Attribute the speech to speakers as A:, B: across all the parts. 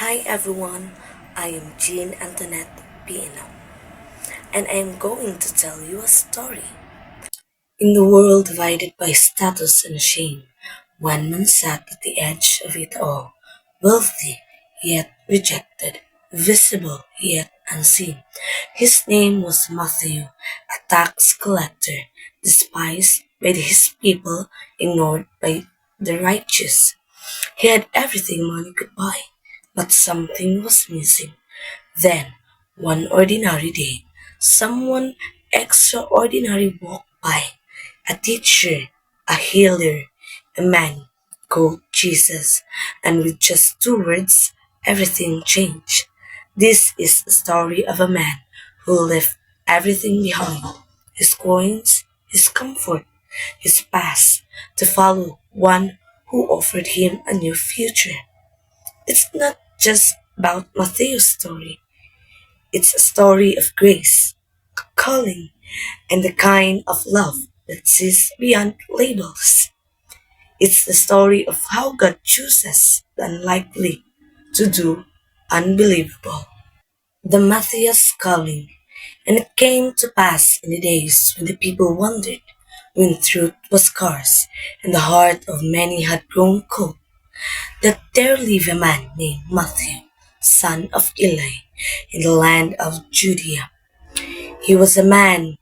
A: Hi everyone, I am Jean Antoinette Pino, and I am going to tell you a story. In the world divided by status and shame, one man sat at the edge of it all, wealthy yet rejected, visible yet unseen. His name was Matthew, a tax collector, despised by his people, ignored by the righteous. He had everything money could buy, but something was missing. Then, one ordinary day, someone extraordinary walked by. A teacher, a healer, a man called Jesus. And with just two words, everything changed. This is the story of a man who left everything behind, his coins, his comfort, his past, to follow one who offered him a new future. It's not just about Matthew's story. It's a story of grace, calling, and the kind of love that sees beyond labels. It's the story of how God chooses the unlikely to do unbelievable. The Matthias calling. And it came to pass in the days when the people wandered, when truth was scarce, and the heart of many had grown cold, that there lived a man named Matthew, son of Eli, in the land of Judea. He was a man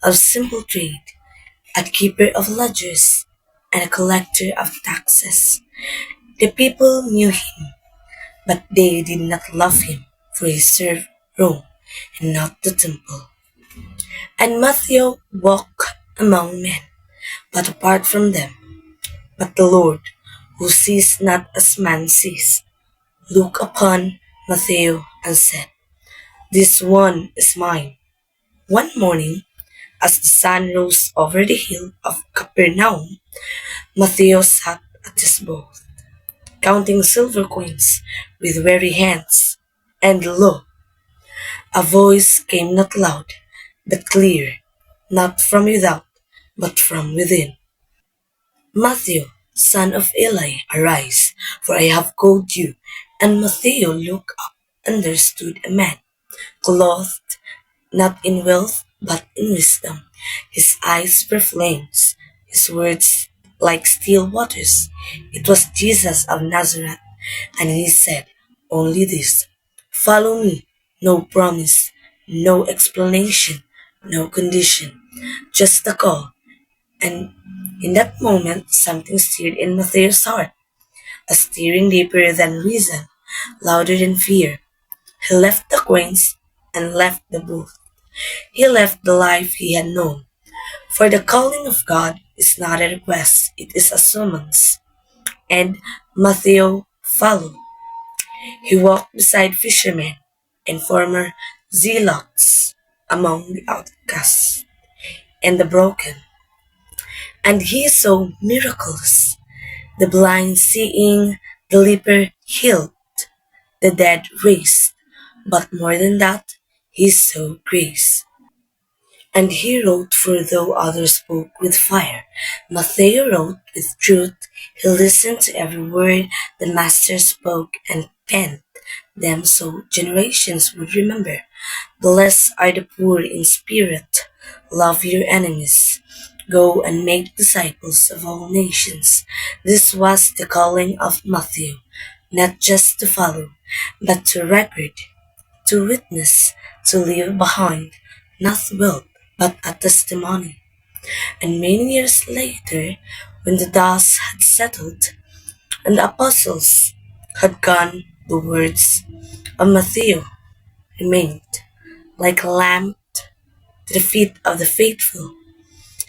A: of simple trade, a keeper of ledgers, and a collector of taxes. The people knew him, but they did not love him, for he served Rome and not the temple. And Matthew walked among men, but apart from them. But the Lord, who sees not as man sees, looked upon Matthew and said, "This one is mine." One morning, as the sun rose over the hill of Capernaum, Matthew sat at his booth, counting silver coins with weary hands. And lo, a voice came not loud, but clear, not from without, but from within. "Matthew, son of Eli, arise, for I have called you." And Matthew looked up and understood a man, clothed not in wealth, but in wisdom. His eyes were flames, his words like still waters. It was Jesus of Nazareth, and he said only this: "Follow me." No promise, no explanation, no condition, just a call. And in that moment, something stirred in Matthew's heart, a stirring deeper than reason, louder than fear. He left the coins and left the booth. He left the life he had known. For the calling of God is not a request, it is a summons. And Matthew followed. He walked beside fishermen and former zealots, among the outcasts and the broken. And he saw miracles: the blind seeing, the leper healed, the dead raised. But more than that, he saw grace. And he wrote, for though others spoke with fire, Matthew wrote with truth. He listened to every word the Master spoke and penned them so generations would remember. "Blessed are the poor in spirit, love your enemies, go and make disciples of all nations." This was the calling of Matthew, not just to follow, but to record, to witness, to leave behind not wealth, but a testimony. And many years later, when the dust had settled and the apostles had gone, the words of Matthew remained like a lamp to the feet of the faithful.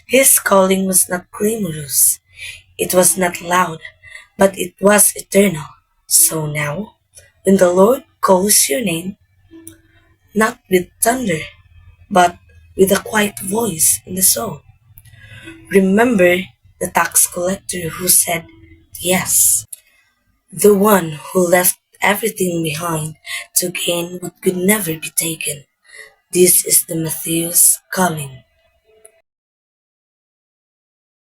A: His calling was not glamorous, it was not loud, but it was eternal. So now, when the Lord calls your name, not with thunder, but with a quiet voice in the soul, remember the tax collector who said yes, the one who left everything behind to gain what could never be taken. This is the Matthew's calling.